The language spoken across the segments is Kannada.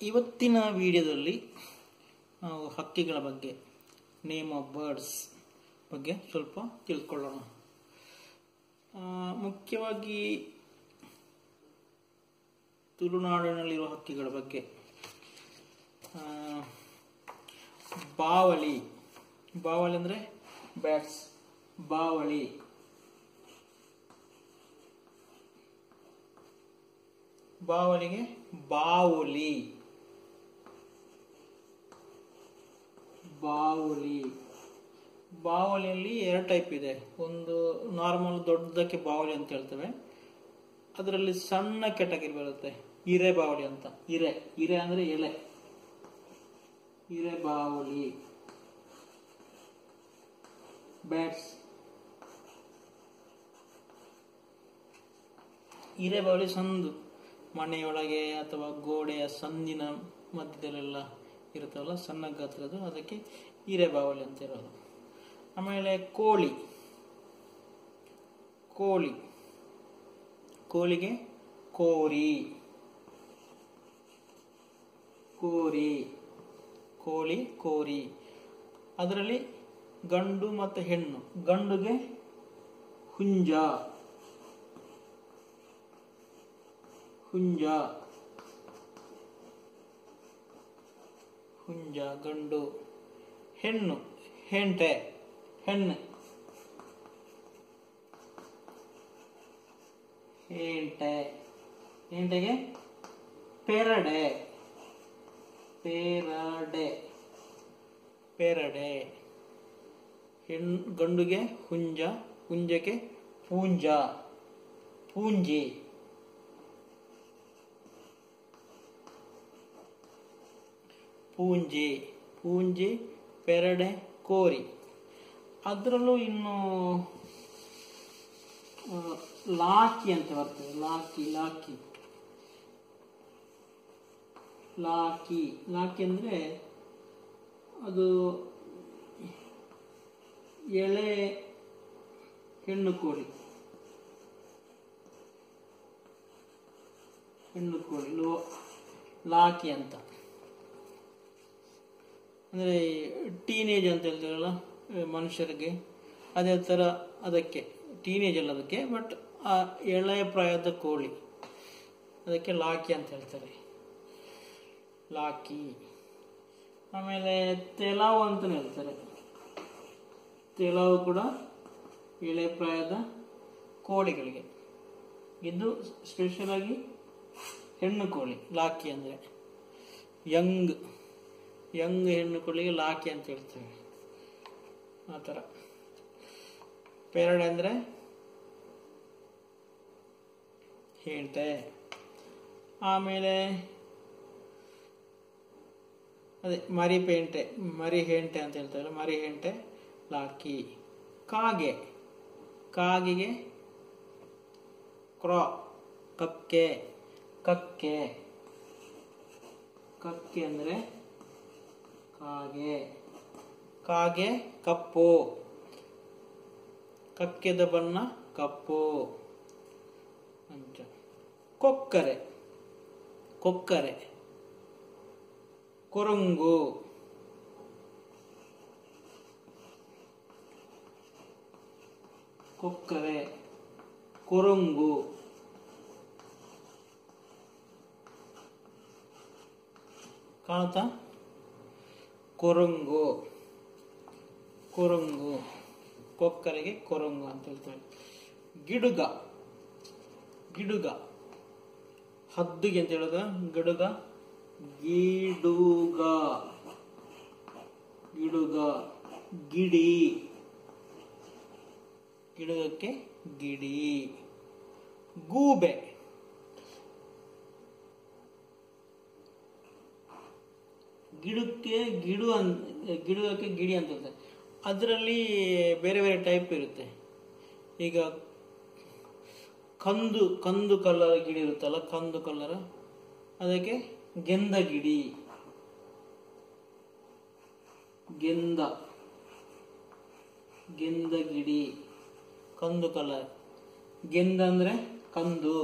ಇವತ್ತಿನ ವಿಡಿಯೋದಲ್ಲಿ ನಾವು ಹಕ್ಕಿಗಳ ಬಗ್ಗೆ, ನೇಮ್ ಆಫ್ ಬರ್ಡ್ಸ್ ಬಗ್ಗೆ ಸ್ವಲ್ಪ ತಿಳ್ಕೊಳ್ಳೋಣ. ಮುಖ್ಯವಾಗಿ ತುಳುನಾಡಿನಲ್ಲಿರುವ ಹಕ್ಕಿಗಳ ಬಗ್ಗೆ. ಬಾವಲಿ, ಬಾವಲಿ ಅಂದರೆ ಬ್ಯಾಟ್ಸ್. ಬಾವಲಿ, ಬಾವಲಿಗೆ ಬಾವುಲಿ, ಬಾವುಲಿ. ಬಾವಲಿಯಲ್ಲಿ ಎರಡು ಟೈಪ್ ಇದೆ. ಒಂದು ನಾರ್ಮಲ್ ದೊಡ್ಡದಕ್ಕೆ ಬಾವಲಿ ಅಂತ ಹೇಳ್ತೇವೆ. ಅದರಲ್ಲಿ ಸಣ್ಣ ಕೆಟಗರಿ ಬರುತ್ತೆ, ಹಿರೆ ಬಾವಲಿ ಅಂತ. ಹಿರೆ, ಹಿರೆ ಅಂದ್ರೆ ಎಲೆ, ಹಿರೆ ಬಾವಲಿ. ಬ್ಯಾಟ್ಸ್, ಹಿರೆ ಬಾವಲಿ ಸಂದು ಮನೆಯೊಳಗೆ ಅಥವಾ ಗೋಡೆಯ ಸಂದಿನ ಮಧ್ಯದಲ್ಲೆಲ್ಲ ಇರುತ್ತವಲ್ಲ, ಸಣ್ಣ ಗಾತ್ರದ್ದು, ಅದಕ್ಕೆ ಹಿರೆ ಬಾವಲಿ ಅಂತ ಇರೋದು. ಆಮೇಲೆ ಕೋಳಿ, ಕೋಳಿ, ಕೋಳಿಗೆ ಕೋರಿ, ಕೋರಿ, ಕೋಳಿ ಕೋರಿ. ಅದರಲ್ಲಿ ಗಂಡು ಮತ್ತು ಹೆಣ್ಣು. ಗಂಡುಗೆ ಹುಂಜ, ಹುಂಜ, ಹುಂಜ ಗಂಡು. ಹೆಣ್ಣು ಹೆಂಟೆ, ಹೆಣ್ಣು ಹೆಂಟೆ. ಹೆಂಟೆಗೆ ಪೆರಡೆ, ಪೆರಡೆ, ಪೆರಡೆ. ಗಂಡುಗೆ ಹುಂಜ, ಹುಂಜಕ್ಕೆ ಪೂಂಜ, ಪೂಂಜಿ. ಪೂಂಜಿ, ಪೂಂಜಿ, ಪೆರಡೆ, ಕೋರಿ. ಅದರಲ್ಲೂ ಇನ್ನು ಲಾಕಿ ಅಂತ ಬರ್ತದೆ. ಲಾಕಿ, ಲಾಕಿ, ಲಾಕಿ. ಲಾಕಿ ಅಂದ್ರೆ ಅದು ಎಳೆ ಹೆಣ್ಣು ಕೋಳಿ, ಹೆಣ್ಣು ಕೋಳಿ ಲಾಕಿ ಅಂತ. ಅಂದರೆ ಟೀನೇಜ್ ಅಂತ ಹೇಳ್ತಾರಲ್ಲ ಮನುಷ್ಯರಿಗೆ, ಅದೇ ಥರ ಅದಕ್ಕೆ ಟೀನೇಜ್ ಅಲ್ಲ ಅದಕ್ಕೆ, ಬಟ್ ಆ ಎಳೆಯ ಪ್ರಾಯದ ಕೋಳಿ, ಅದಕ್ಕೆ ಲಾಕಿ ಅಂತ ಹೇಳ್ತಾರೆ, ಲಾಕಿ. ಆಮೇಲೆ ತೆಲಾವು ಅಂತಲೇ ಹೇಳ್ತಾರೆ. ತೆಲಾವು ಕೂಡ ಎಳೆ ಪ್ರಾಯದ ಕೋಳಿಗಳಿಗೆ. ಇದು ಸ್ಪೆಷಲ್ ಆಗಿ ಹೆಣ್ಣು ಕೋಳಿ, ಲಾಕಿ ಅಂದರೆ. ಯಂಗ್, ಯಂಗ್ ಹೆಣ್ಣು ಕೋಳಿಗೆ ಲಾಕಿ ಅಂತ ಹೇಳ್ತೇವೆ, ಆ ಥರ. ಪೆರಡೆ ಅಂದರೆ ಹೆಂಟೆ. ಆಮೇಲೆ ಅದೇ ಮರಿ ಪೇಂಟೆ, ಮರಿ ಹೆಂಟೆ ಅಂತ ಹೇಳ್ತಾರೆ, ಮರಿ ಹೆಂಟೆ, ಲಾಕಿ. ಕಾಗೆ, ಕಾಗೆಗೆ ಕ್ರಾ, ಕಕ್ಕೆ, ಕಕ್ಕೆ, ಕಕ್ಕೆ ಅಂದರೆ ಕಾಗೆ. ಕಾಗೆ ಕಪ್ಪು, ಕಕ್ಕೆದ ಬಣ್ಣ ಕಪ್ಪು. ಕೊಕ್ಕರೆ, ಕೊಕ್ಕರೆ, ಕೊರಂಗು, ಕೊಕ್ಕರೆ, ಕೊರಂಗು. ಕಾಣುತ್ತಾ? ಕೊರಂಗು, ಕೊರಂಗು. ಕೊಕ್ಕರೆಗೆ ಕೊರಂಗು ಅಂತ ಹೇಳ್ತಾರೆ. ಗಿಡುಗ, ಗಿಡುಗ, ಹದ್ದಿಗೆ ಅಂತ ಹೇಳೋದ ಗಿಡುಗ, ಗಿಡುಗ, ಗಿಡುಗ. ಗಿಡಿ, ಗಿಡುಗಕ್ಕೆ ಗಿಡಿ. ಗೂಬೆ, ಗಿಡಕ್ಕೆ ಗಿಡು ಗಿಡುಗಕ್ಕೆ ಗಿಡಿ ಅಂತ ಹೇಳ್ತಾರೆ. ಅದರಲ್ಲಿ ಬೇರೆ ಬೇರೆ ಟೈಪ್ ಇರುತ್ತೆ. ಈಗ ಕಂದು, ಕಂದು ಕಲರ್ ಗಿಡಿ ಇರುತ್ತಲ್ಲ, ಕಂದು ಕಲರ್, ಅದಕ್ಕೆ ಗೆಂದ ಗಿಡಿ, ಗೆಂದ, ಗೆಂದ ಗಿಡಿ, ಕಂದು ಕಲರ್. ಗೆಂದ ಅಂದ್ರೆ ಕಂದು,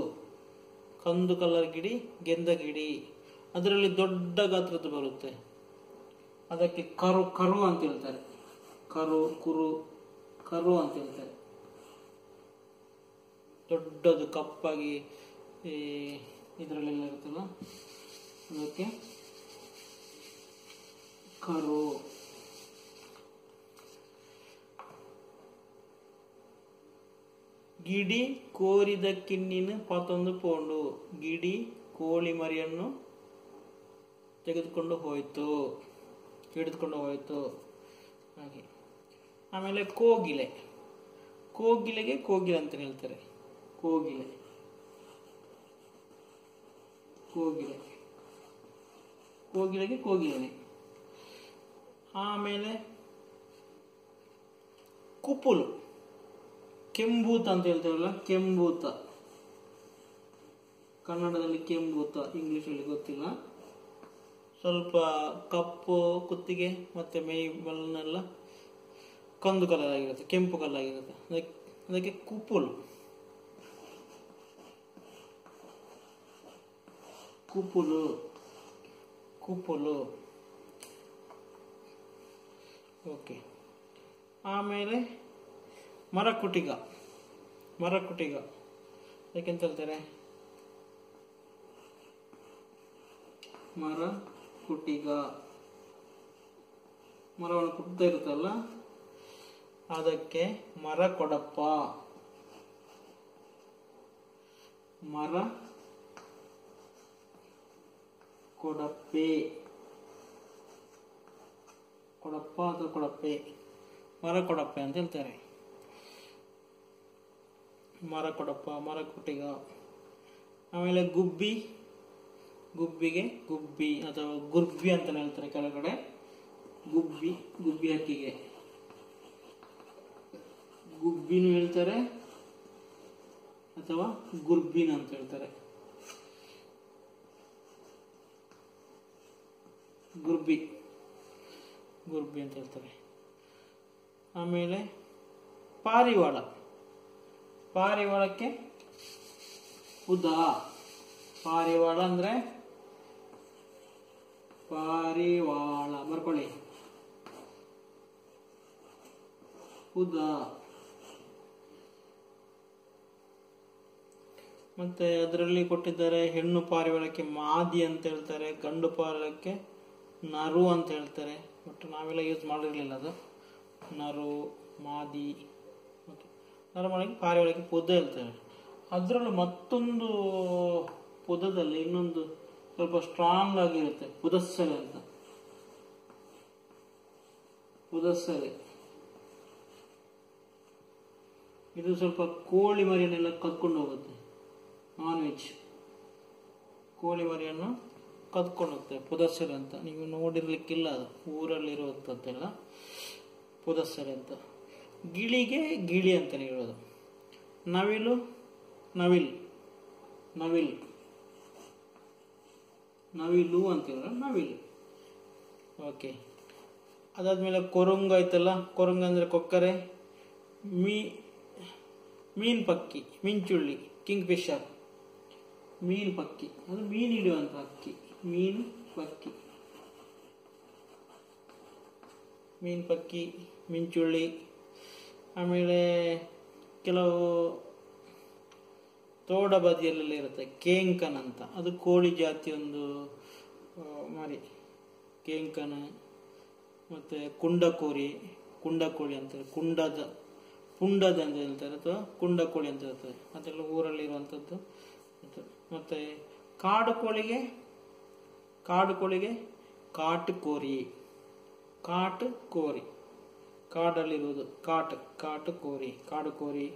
ಕಂದು ಕಲರ್ ಗಿಡಿ ಗೆಂದ ಗಿಡಿ. ಅದರಲ್ಲಿ ದೊಡ್ಡ ಗಾತ್ರದ್ದು ಬರುತ್ತೆ, ಅದಕ್ಕೆ ಕರು ಕರು ಅಂತ ಹೇಳ್ತಾರೆ. ಕರು ಕುರು ಕರು ಅಂತ ಹೇಳ್ತಾರೆ. ದೊಡ್ಡದು ಕಪ್ಪಾಗಿ ಇದರಲ್ಲೆಲ್ಲ ಇರುತ್ತಲ್ಲ ಅದಕ್ಕೆ ಕರು. ಗಿಡಿ ಕೋರಿದ ಕಿನ್ನಿನ 11 ಪೌಂಡು. ಗಿಡಿ ಕೋಳಿ ಮರಿಯನ್ನು ತೆಗೆದುಕೊಂಡು ಹೋಯಿತು, ಹಿಡಿದುಕೊಂಡು ಹೋಯಿತು ಹಾಗೆ. ಆಮೇಲೆ ಕೋಗಿಲೆ, ಕೋಗಿಲೆಗೆ ಕೋಗಿಲೆ ಅಂತ ಹೇಳ್ತಾರೆ. ಕೋಗಿಲೆ ಕೋಗಿಲೆ ಕೋಗಿಲೆಗೆ ಕೋಗಿಲೆ. ಆಮೇಲೆ ಕುಪ್ಪುಲು, ಕೆಂಬೂತ ಅಂತ ಹೇಳ್ತಾರಲ್ಲ, ಕೆಂಬೂತ. ಕನ್ನಡದಲ್ಲಿ ಕೆಂಬೂತ, ಇಂಗ್ಲಿಷಲ್ಲಿ ಗೊತ್ತಿಲ್ಲ. ಸ್ವಲ್ಪ ಕಪ್ಪು ಕುತ್ತಿಗೆ ಮತ್ತೆ ಮೈ ಬಣ್ಣೆಲ್ಲ ಕಂದು ಕಲರ್ ಆಗಿರುತ್ತೆ, ಕೆಂಪು ಕಲರ್ ಆಗಿರುತ್ತೆ. ಅದಕ್ಕೆ ಕುಪ್ಪುಲು. ಕುಪ್ಪುಲು ಕುಪ್ಪುಲು ಓಕೆ. ಆಮೇಲೆ ಮರಕುಟಿಗ, ಮರಕುಟಿಗ ಯಾಕೆಂತ ಹೇಳ್ತಾರೆ? ಮರಕುಟಿಗ, ಮರವನ್ನು ಕುಟ್ತಾ ಇರುತ್ತಲ್ಲ ಅದಕ್ಕೆ ಮರ ಕೊಡಪ್ಪ. ಮರ ಕೊಡಪ್ಪೆ, ಕೊಡಪ್ಪ ಅಥವಾ ಕೊಡಪ್ಪೆ, ಮರ ಕೊಡಪ್ಪೆ ಅಂತ ಹೇಳ್ತಾರೆ. ಮರ ಕೊಡಪ್ಪ, ಮರ ಕುಟಿಗ. ಆಮೇಲೆ ಗುಬ್ಬಿ, ಗುಬ್ಬಿಗೆ ಗುಬ್ಬಿ ಅಥವಾ ಗುರ್ಬಿ ಅಂತ ಹೇಳ್ತಾರೆ ಕೆಳಗಡೆ. ಗುಬ್ಬಿ, ಗುಬ್ಬಿ ಹಕ್ಕಿಗೆ ಗುಬ್ಬಿನೂ ಹೇಳ್ತಾರೆ ಅಥವಾ ಗುರ್ಬಿನ ಅಂತ ಹೇಳ್ತಾರೆ. ಗುರ್ಬಿ, ಗುರ್ಬಿ ಅಂತ ಹೇಳ್ತಾರೆ. ಆಮೇಲೆ ಪಾರಿವಾಳ, ಪಾರಿವಾಳಕ್ಕೆ ಉದಾ. ಪಾರಿವಾಳ ಅಂದ್ರೆ ಪಾರಿವಾಳ ಬರ್ಕೊಳ್ಳಿ, ಉದಾ. ಮತ್ತೆ ಅದರಲ್ಲಿ ಕೊಟ್ಟಿದ್ದಾರೆ ಹೆಣ್ಣು ಪಾರಿವಾಳಕ್ಕೆ ಮಾದಿ ಅಂತ ಹೇಳ್ತಾರೆ, ಗಂಡು ಪಾರಿವಾಳಕ್ಕೆ ನರು ಅಂತ ಹೇಳ್ತಾರೆ. ಬಟ್ ನಾವೆಲ್ಲ ಯೂಸ್ ಮಾಡಿರಲಿಲ್ಲ ಅದು. ನರು, ಮಾದಿ, ನರಮಳಕ್ಕೆ ಪಾರಿವಾಳಕ್ಕೆ ಪುದ ಹೇಳ್ತಾರೆ. ಅದರಲ್ಲೂ ಮತ್ತೊಂದು ಪುದದಲ್ಲಿ ಇನ್ನೊಂದು ಸ್ವಲ್ಪ ಸ್ಟ್ರಾಂಗ್ ಆಗಿರುತ್ತೆ, ಪುದಸ್ಸರೆ ಅಂತ. ಪುದಸ್ಸರೆ ಇದು ಸ್ವಲ್ಪ ಕೋಳಿ ಮರಿಯನ್ನೆಲ್ಲ ಕದ್ಕೊಂಡು ಹೋಗುತ್ತೆ. ನಾನ್ ವೆಜ್ ಕೋಳಿ ಮರಿಯನ್ನು ಕದ್ಕೊಂಡು ಹೋಗ್ತೇವೆ, ಪುದಸ್ಸರೆ ಅಂತ. ನೀವು ನೋಡಿರ್ಲಿಕ್ಕಿಲ್ಲ, ಅದು ಊರಲ್ಲಿ ಇರುವಂಥದ್ದೆಲ್ಲ ಪುದಸ್ಸರೆ ಅಂತ. ಗಿಳಿಗೆ ಗಿಳಿ ಅಂತಲೇ ಹೇಳೋದು. ನವಿಲು ನವಿಲ್, ನವಿಲ್ ನವಿಲು ಅಂತ ಹೇಳೋದು, ನವಿಲು. ಓಕೆ. ಅದಾದ್ಮೇಲೆ ಕೊರಂಗ ಆಯ್ತಲ್ಲ, ಕೊರಂಗ ಅಂದ್ರೆ ಕೊಕ್ಕರೆ. ಮೀನ್ ಪಕ್ಕಿ, ಮಿಂಚುಳ್ಳಿ, ಕಿಂಗ್ ಫಿಶರ್. ಮೀನ್ ಪಕ್ಕಿ ಅದು ಮೀನು ಹಿಡಿಯುವಂತ ಹಕ್ಕಿ, ಮೀನು ಪಕ್ಕಿ. ಮೀನ್ ಪಕ್ಕಿ, ಮಿಂಚುಳ್ಳಿ. ಆಮೇಲೆ ಕೆಲವು ತೋಡ ಬದಿಯಲ್ಲೆಲ್ಲ ಇರುತ್ತೆ, ಕೇಂಕನ್ ಅಂತ. ಅದು ಕೋಳಿ ಜಾತಿ ಒಂದು ಮರಿ, ಕೇಂಕನ್. ಮತ್ತೆ ಕುಂಡಕೋರಿ, ಕುಂಡಕೋಳಿ ಅಂತ, ಪುಂಡದ ಅಂತ ಹೇಳ್ತಾರೆ ಅಥವಾ ಕುಂಡಕೋಳಿ ಅಂತ ಹೇಳ್ತಾರೆ. ಅದೆಲ್ಲ ಊರಲ್ಲಿ ಇರುವಂಥದ್ದು. ಮತ್ತೆ ಕಾಡುಕೋಳಿಗೆ ಕಾಟುಕೋರಿ, ಕಾಟುಕೋರಿ, ಕಾಡಲ್ಲಿರುವುದು ಕಾಟುಕೋರಿ, ಕಾಡುಕೋರಿ.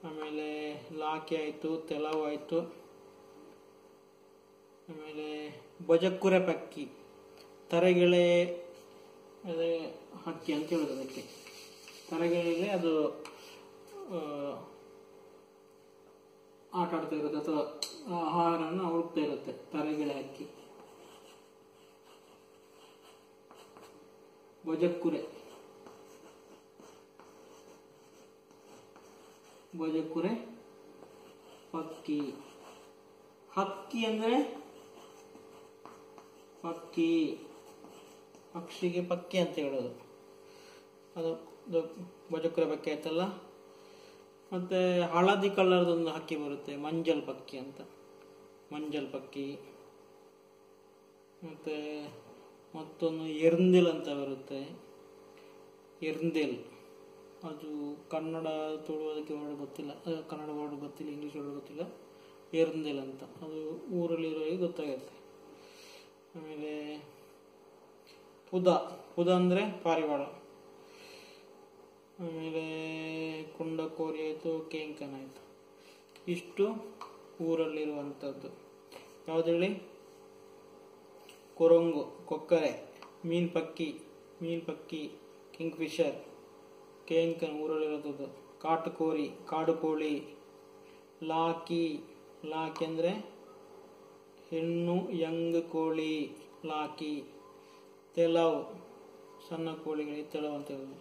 ಆಮೇಲೆ ಲಾಕಿ ಆಯ್ತು, ತೆಲವು ಆಯ್ತು. ಆಮೇಲೆ ಬಜಕ್ಕುರೆ ಪಕ್ಕಿ, ತರಗೆಳೆ ಅದೇ ಹಕ್ಕಿ ಅಂತ ಹೇಳೋದು. ಅದಕ್ಕೆ ತರಗೆಳೆಗೆ ಅದು ಆಟ ಆಡ್ತಾ ಇರುತ್ತೆ ಅಥವಾ ಆಹಾರವನ್ನು ಹುಡುಕ್ತಾ ಇರುತ್ತೆ, ತರಗೆಳೆ ಹಕ್ಕಿ. ಬಜಕ್ಕುರೆ, ಬಜಕ್ಕುರೆ ಪಕ್ಕಿ. ಹಕ್ಕಿ ಅಂದ್ರೆ ಪಕ್ಕಿ, ಪಕ್ಷಿಗೆ ಪಕ್ಕಿ ಅಂತ ಹೇಳೋದು. ಅದು ಬಜಕ್ರ ಪಕ್ಕಿ ಆಯ್ತಲ್ಲ. ಮತ್ತೆ ಹಳದಿ ಕಲರ್ದೊಂದು ಹಕ್ಕಿ ಬರುತ್ತೆ, ಮಂಜಲ್ ಪಕ್ಕಿ ಅಂತ, ಮಂಜಲ್ ಪಕ್ಕಿ. ಮತ್ತೆ ಮತ್ತೊಂದು ಎರ್ಂದಿಲ್ ಅಂತ ಬರುತ್ತೆ, ಎರ್ಂದಿಲ್. ಅದು ಕನ್ನಡ ತುಳುವುದಕ್ಕೆ ವರ್ಡ್ ಗೊತ್ತಿಲ್ಲ, ಕನ್ನಡ ವರ್ಡ್ ಗೊತ್ತಿಲ್ಲ, ಇಂಗ್ಲೀಷ್ ವರ್ಡ್ ಗೊತ್ತಿಲ್ಲ. ಎರ್ಂದಿಲ್ ಅಂತ, ಅದು ಊರಲ್ಲಿರೋರಿಗೆ ಗೊತ್ತಾಗುತ್ತೆ. ಆಮೇಲೆ ಪುದ, ಪುದ ಅಂದರೆ ಪಾರಿವಾಳ. ಆಮೇಲೆ ಕುಂಡಕೋರಿ ಆಯಿತು, ಕೇಂಕನ ಆಯಿತು. ಇಷ್ಟು ಊರಲ್ಲಿರುವಂಥದ್ದು. ಯಾವುದು ಹೇಳಿ? ಕೊರಂಗು, ಕೊಕ್ಕರೆ, ಮೀನ್ ಪಕ್ಕಿ, ಮೀನ್ ಪಕ್ಕಿ, ಕಿಂಗ್ ಫಿಶರ್, ಕೇಂಕನ್ ಊರಲ್ಲಿರೋದು. ಕಾಟುಕೋರಿ, ಕಾಡು ಕೋಳಿ. ಲಾಕಿ, ಲಾಕಿ ಅಂದರೆ ಹೆಣ್ಣು ಯಂಗ್ ಕೋಳಿ, ಲಾಕಿ. ತೆಲವ್, ಸಣ್ಣ ಕೋಳಿಗಳಿಗೆ ತೆಲವ್ ಅಂತ ಹೇಳೋದು.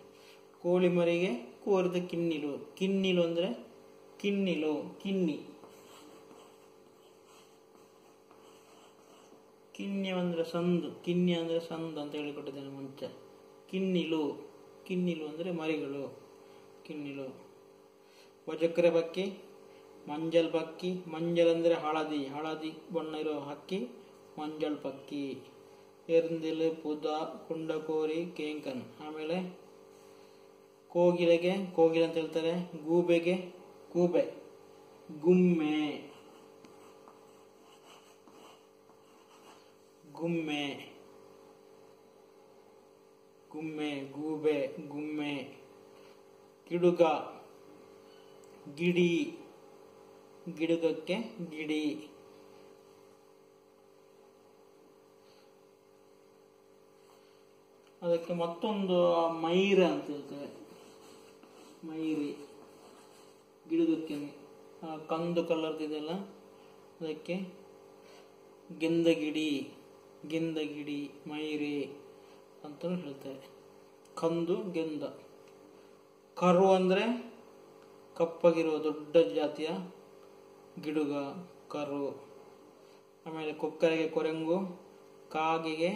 ಕೋಳಿ ಮರಿಗೆ ಕೋರಿದ ಕಿನ್ನಿಲು, ಕಿನ್ನಿಲು ಅಂದರೆ ಕಿನ್ನಿಲು, ಕಿನ್ನಿ. ಕಿನ್ನಿ ಅಂದ್ರೆ ಸಂದು, ಕಿನ್ನಿ ಅಂದ್ರೆ ಸಂದು ಅಂತ ಹೇಳಿಕೊಟ್ಟಿದ್ದೇನೆ ಮುಂಚೆ. ಕಿನ್ನಿಲು, ಕಿನ್ನಿಲು ಅಂದರೆ ಮರಿಗಳು, ಕಿನ್ನಿಲು. ವಜಕ್ರೆ ಪಕ್ಕಿ, ಮಂಜಲ್ ಪಕ್ಕಿ. ಮಂಜಲ್ ಅಂದರೆ ಹಳದಿ, ಹಳದಿ ಬಣ್ಣ ಇರೋ ಹಕ್ಕಿ, ಮಂಜಲ್ ಪಕ್ಕಿ. ಎರ್ಂದಿಲ್, ಪುದ, ಕುಂಡಕೋರಿ, ಕೇಂಕನ್. ಆಮೇಲೆ ಕೋಗಿಲೆಗೆ ಕೋಗಿಲೆ ಅಂತ ಹೇಳ್ತಾರೆ, ಗೂಬೆಗೆ ಗೂಬೆ, ಗುಮ್ಮೆ, ಗುಮ್ಮೆ, ಗುಮ್ಮೆ, ಗೂಬೆ, ಗುಮ್ಮೆ. ಗಿಡುಗ, ಗಿಡಿ, ಗಿಡುಗಕ್ಕೆ ಗಿಡಿ. ಅದಕ್ಕೆ ಮತ್ತೊಂದು ಮೈರ ಅಂತ ಹೇಳ್ತಾರೆ, ಮೈರಿ. ಗಿಡುಗಕ್ಕೆ ಕಂದು ಕಲರ್ದಿದೆಲ್ಲ ಅದಕ್ಕೆ ಗೆಂದಗಿಡಿ, ಗೆಂದಗಿಡಿ, ಮೈರಿ ಅಂತ ಹೇಳ್ತಾರೆ. ಕಂದು, ಗೆಂದ. ಕರು ಅಂದರೆ ಕಪ್ಪಗಿರುವ ದೊಡ್ಡ ಜಾತಿಯ ಗಿಡುಗ, ಕರು. ಆಮೇಲೆ ಕೊಕ್ಕರೆಗೆ ಕೊರಂಗು, ಕಾಗೆಗೆ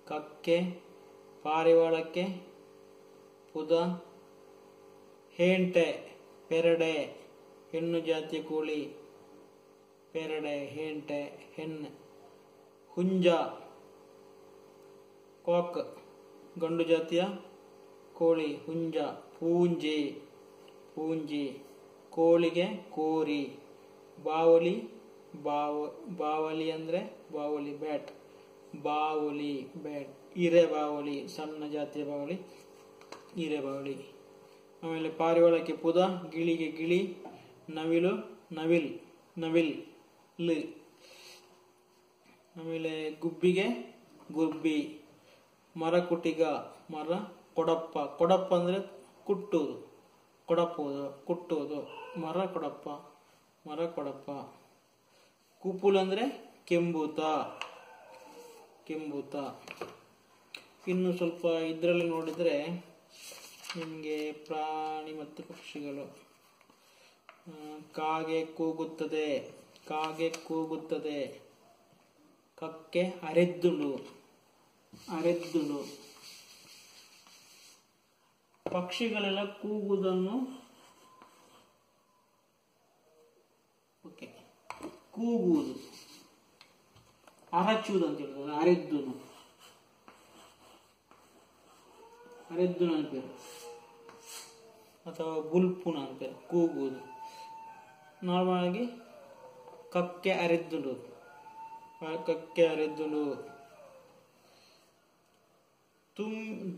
ಕಕ್ಕೆ, ಪಾರಿವಾಳಕ್ಕೆ ಪುದ. ಹೇಂಟೆ, ಪೆರಡೆ, ಹೆಣ್ಣು ಜಾತಿಯ ಕೋಳಿ, ಪೆರಡೆ, ಹೇಂಟೆ, ಹೆಣ್ಣೆ. ಹುಂಜ, ಕಾಕ್, ಗಂಡು ಜಾತಿಯ ಕೋಳಿ, ಹುಂಜ. ಪೂಂಜಿ, ಪೂಂಜಿ, ಕೋಳಿಗೆ ಕೋರಿ. ಬಾವಲಿ, ಬಾವಲಿ ಅಂದರೆ ಬಾವಲಿ, ಬ್ಯಾಟ್, ಬಾವಲಿ, ಬ್ಯಾಟ್. ಹಿರೆ ಬಾವಲಿ, ಸಣ್ಣ ಜಾತಿಯ ಬಾವಲಿ, ಹಿರೆ ಬಾವಲಿ. ಆಮೇಲೆ ಪಾರಿವಾಳಕ್ಕೆ ಪುದ, ಗಿಳಿಗೆ ಗಿಳಿ. ನವಿಲು, ನವಿಲ್, ನವಿಲ್, ಲಿ. ಆಮೇಲೆ ಗುಬ್ಬಿಗೆ ಗುಬ್ಬಿ. ಮರಕುಟಿಗ, ಮರ. ಕೊಡಪ್ಪ, ಕೊಡಪ್ಪ ಅಂದರೆ ಕುಟ್ಟುವುದು, ಕೊಡಪ್ಪುವುದು, ಕುಟ್ಟುವುದು. ಮರ ಕೊಡಪ್ಪ, ಮರ ಕೊಡಪ್ಪ. ಕುಪುಲ್ ಅಂದರೆ ಕೆಂಬೂತ, ಕೆಂಬೂತ. ಇನ್ನು ಸ್ವಲ್ಪ ಇದರಲ್ಲಿ ನೋಡಿದರೆ ನಿಮಗೆ ಪ್ರಾಣಿ ಮತ್ತು ಪಕ್ಷಿಗಳು. ಕಾಗೆ ಕೂಗುತ್ತದೆ, ಕಾಗೆ ಕೂಗುತ್ತದೆ. ಕಕ್ಕೆ ಅರೆದ್ದುಳು, ಅರೆದ್ದುಳು. ಪಕ್ಷಿಗಳೆಲ್ಲ ಕೂಗುವುದನ್ನು ಕೂಗುವುದು, ಅರಚುವುದು ಅಂತ ಹೇಳಿದ್ರೆ ಅರೆದ್ದುನು, ಅರೆದ್ದುನ ಅನ್ಪೇರು ಅಥವಾ ಬುಲ್ಪುನ ಅನ್ಪೇರು, ಕೂಗುವುದು. ನಾರ್ಮಲ್ ಆಗಿ ಕಕ್ಕೆ ಅರೆದ್ದುಳು, ಕಕ್ಕೆ ಅರೆದ್ದುಳು.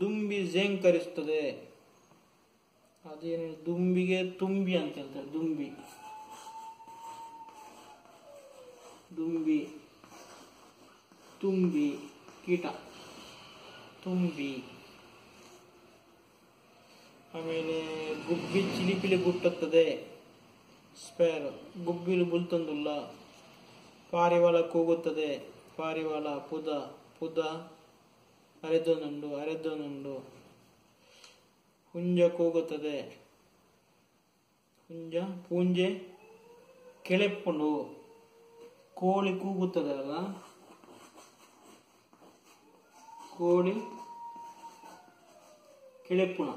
ದುಂಬಿ ಝೇಂಕರಿಸ್ತದೆ. ಅದೇನು ದುಂಬಿಗೆ ತುಂಬಿ ಅಂತ ಹೇಳ್ತಾರೆ, ದುಂಬಿ, ದುಂಬಿ, ತುಂಬಿ, ಕೀಟ, ತುಂಬಿ. ಆಮೇಲೆ ಗುಬ್ಬಿ ಚಿಲಿಪಿಲಿ ಗುಟ್ಟುತ್ತದೆ, ಸ್ಪೇರ್. ಗುಬ್ಬಿಲು ಬುಲ್ತಂದುಲ್ಲ. ಪಾರಿವಾಳ ಕೂಗುತ್ತದೆ, ಪಾರಿವಾಳ. ಪುದ, ಪುದ, ಅರೆದೊನುಂಡು, ಅರೆದೊನುಂಡು. ಹುಂಜ ಕೂಗುತ್ತದೆ, ಹುಂಜ. ಪೂಂಜೆ ಕೆಳೆಪ್ಪುಂಡು. ಕೋಳಿ ಕೂಗುತ್ತದೆ ಅಲ್ಲ, ಕೋಳಿ, ಕಿಳೆಪುಣ.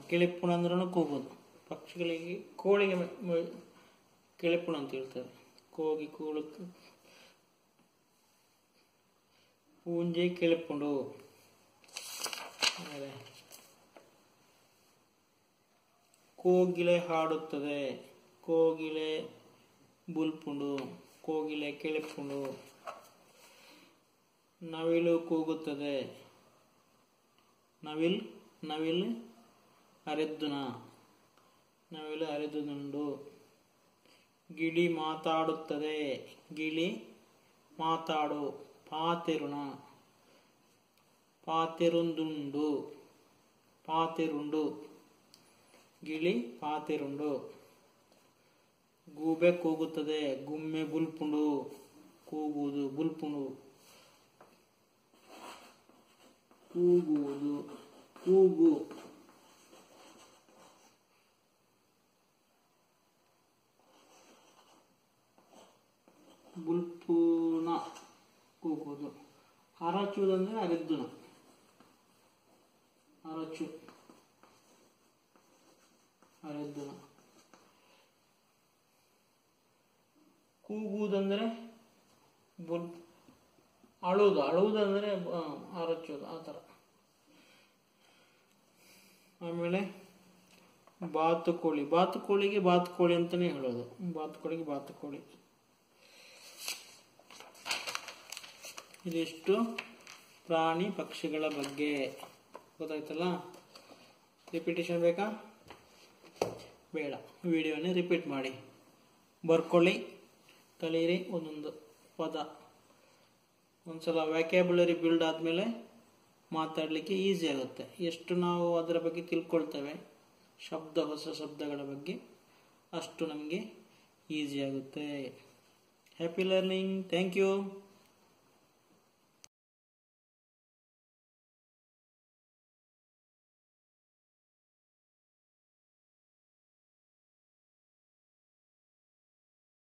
ಕಿಳೆಪುಣ ಅಂದ್ರೂ ಕೂಗೋದು. ಪಕ್ಷಿಗಳಿಗೆ, ಕೋಳಿಗೆ ಕಿಳೆಪುಣ ಅಂತ ಹೇಳ್ತಾರೆ. ಕೋಗಿ ಕೂಳು, ಪೂಂಜೆ ಕಿಳೆಪುಂಡು. ಆಮೇಲೆ ಕೋಗಿಲೆ ಹಾಡುತ್ತದೆ. ಕೋಗಿಲೆ ಬುಲ್ಪುಂಡು, ಕೋಗಿಲೆ ಕಿಳೆಪುಂಡು. ನವಿಲು ಕೂಗುತ್ತದೆ. ನವಿಲು ಅರೆದ್ದುನ, ನವಿಲು ಅರೆದುದುಂಡು. ಗಿಳಿ ಮಾತಾಡುತ್ತದೆ. ಗಿಳಿ ಮಾತಾಡು, ಪಾತೆರುಣ, ಪಾತೆರುಂದುಂಡು, ಪಾತೆರುಂಡು. ಗಿಳಿ ಪಾತೆರುಂಡು. ಗೂಬೆ ಕೂಗುತ್ತದೆ. ಗುಮ್ಮೆ ಬುಲ್ಪುಂಡು, ಕೂಗುವುದು, ಬುಲ್ಪುಂಡು, ಕೂಗುವುದು, ಕೂಗು. ಬುಲ್ಪುನ ಕೂಗುವುದು. ಅರಚುವುದಂದ್ರೆ ಅರೆದ್ದುನ, ಅರಚು, ಅರೆದ್ದುನ. ಕೂಗುವುದಂದ್ರೆ ಅಳುವುದಂದ್ರೆ ಅರಚೋದು, ಆ ಥರ. ಆಮೇಲೆ ಬಾತುಕೋಳಿ. ಬಾತುಕೋಳಿಗೆ ಬಾತುಕೋಳಿ ಅಂತಾನೆ ಹೇಳೋದು. ಬಾತುಕೋಳಿಗೆ ಬಾತುಕೋಳಿ. ಇದಿಷ್ಟು ಪ್ರಾಣಿ ಪಕ್ಷಿಗಳ ಬಗ್ಗೆ. ಗೊತ್ತಾಯ್ತಲ್ಲ? ರಿಪಿಟೇಷನ್ ಬೇಕಾ? ಬೇಡ. ವಿಡಿಯೋನೇ ರಿಪೀಟ್ ಮಾಡಿ, ಬರ್ಕೊಳ್ಳಿ, ಕಲೀರಿ ಒಂದೊಂದು ಪದ. ಒಂದ್ಸಲ ವ್ಯಾಕ್ಯಾಬುಲರಿ ಬಿಲ್ಡ್ ಆದಮೇಲೆ ಮಾತಾಡಲಿಕ್ಕೆ ಈಸಿ ಆಗುತ್ತೆ. ಎಷ್ಟು ನಾವು ಅದರ ಬಗ್ಗೆ ತಿಳ್ಕೊಳ್ತೇವೆ, ಹೊಸ ಶಬ್ದಗಳ ಬಗ್ಗೆ, ಅಷ್ಟು ನಮಗೆ ಈಸಿ ಆಗುತ್ತೆ. Happy learning. Thank you.